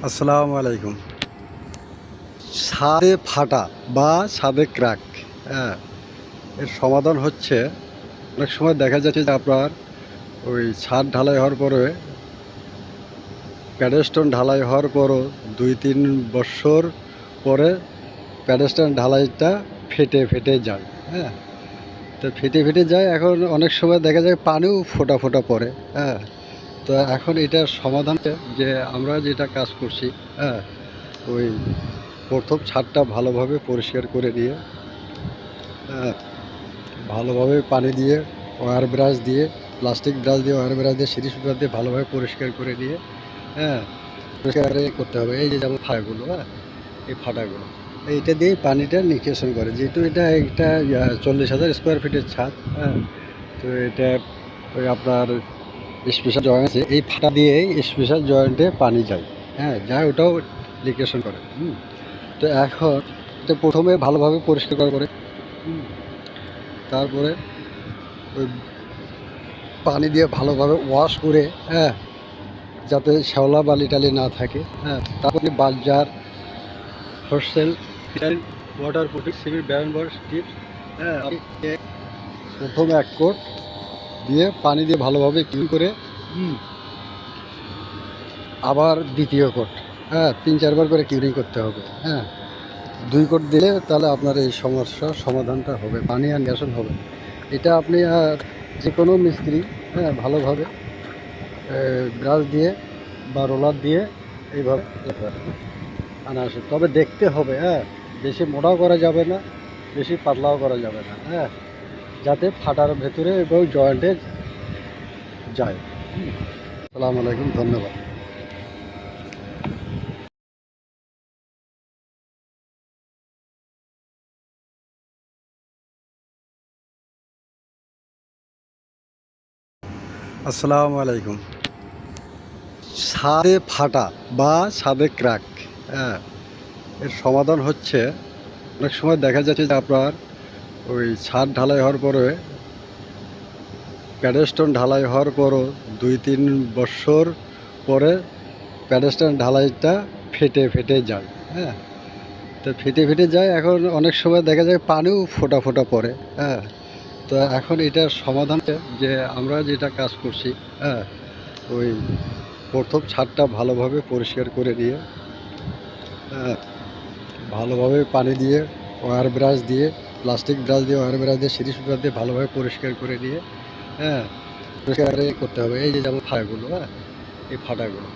আসসালামু আলাইকুম। ছাদে ফাটা বা ছাদে ক্র্যাক, হ্যাঁ, এর সমাধান হচ্ছে অনেক সময় দেখা যাচ্ছে যে আপনার ওই ছাদ ঢালাই হওয়ার পরে প্যাডেস্টন ঢালাই হওয়ার পরও ২-৩ বছর পরে প্যাডেস্টন ঢালাইটা ফেটে ফেটে যায়, হ্যাঁ, তো ফেটে ফেটে যায়। এখন অনেক সময় দেখা যায় পানিও ফোঁটা ফোঁটা পড়ে, হ্যাঁ। তো এখন এটার সমাধান যে আমরা যেটা কাজ করছি, হ্যাঁ, ওই প্রথম ছাদটা ভালোভাবে পরিষ্কার করে নিয়ে ভালোভাবে পানি দিয়ে ওয়ার ব্রাশ দিয়ে প্লাস্টিক ব্রাশ দিয়ে ওয়ার ব্রাশ দিয়ে সিরিজ পেপার দিয়ে ভালোভাবে পরিষ্কার করে নিয়ে, হ্যাঁ, পরিষ্কার করতে হবে। এই যে যেমন ফাটাগুলো, হ্যাঁ, এই ফাটাগুলো এইটা দিয়ে পানিটা নিষ্কাশন করে, যেহেতু এটা একটা 40,000 স্কোয়ার ফিটের ছাদ, হ্যাঁ। তো এটা ওই আপনার স্পেশাল জয়েন্ট আছে, এই ফাটা দিয়েই স্পেশাল জয়েন্টে পানি যায়, হ্যাঁ, যায়, ওটাও লিকেশন করে। তো এখন এটা প্রথমে ভালোভাবে পরিষ্কার করে তারপরে ওই পানি দিয়ে ভালোভাবে ওয়াশ করে, হ্যাঁ, যাতে শ্যাওলা বালি টালি না থাকে, হ্যাঁ, তারপরে বাজার হোস্টেল ওয়াটার প্রুফিং সিভিল ব্যারানবার টিপস, হ্যাঁ, প্রথমে 1 কোট দিয়ে পানি দিয়ে ভালোভাবে ক্লিন করে আবার দ্বিতীয় কোট, হ্যাঁ, 3-4 বার করে ক্লিনিং করতে হবে, হ্যাঁ। 2 কোট দিলে তাহলে আপনার এই সমস্যার সমাধানটা হবে, পানি আর গ্যাসন হবে। এটা আপনি যে কোনো মিস্ত্রি, হ্যাঁ, ভালোভাবে ব্রাশ দিয়ে বা রোলার দিয়ে এইভাবে আনা আসে। তবে দেখতে হবে, হ্যাঁ, বেশি মোটাও করা যাবে না, বেশি পাতলাও করা যাবে না, হ্যাঁ, যাতে ফাটার ভেতরে এবং জয়েন্টে যায়। আসসালামু আলাইকুম, ধন্যবাদ। আসসালামু আলাইকুম। ছাদে ফাটা বা ছাদে ক্র্যাক, হ্যাঁ, এর সমাধান হচ্ছে অনেক সময় দেখা যাচ্ছে যে আপনার ওই ছাদ ঢালাই হওয়ার পরে প্যাডেস্টন ঢালাই হওয়ার পরও 2-3 বছর পরে প্যাডেস্টন ঢালাইটা ফেটে ফেটে যায়, হ্যাঁ, তো ফেটে ফেটে যায়। এখন অনেক সময় দেখা যায় পানিও ফোঁটা ফোঁটা পড়ে, হ্যাঁ। তো এখন এটার সমাধান যে আমরা যেটা কাজ করছি, হ্যাঁ, ওই প্রথম ছাদটা ভালোভাবে পরিষ্কার করে নিয়ে, হ্যাঁ, ভালোভাবে পানি দিয়ে ওয়ার ব্রাশ দিয়ে প্লাস্টিক ব্রাশ দিয়ে ওয়ার ব্রাশ দিয়ে সিরিজ পেপার দিয়ে ভালোভাবে পরিষ্কার করে নিয়ে, হ্যাঁ, পরিষ্কার করতে হবে। এই যে যেমন ফাটাগুলো, হ্যাঁ, এই ফাটাগুলো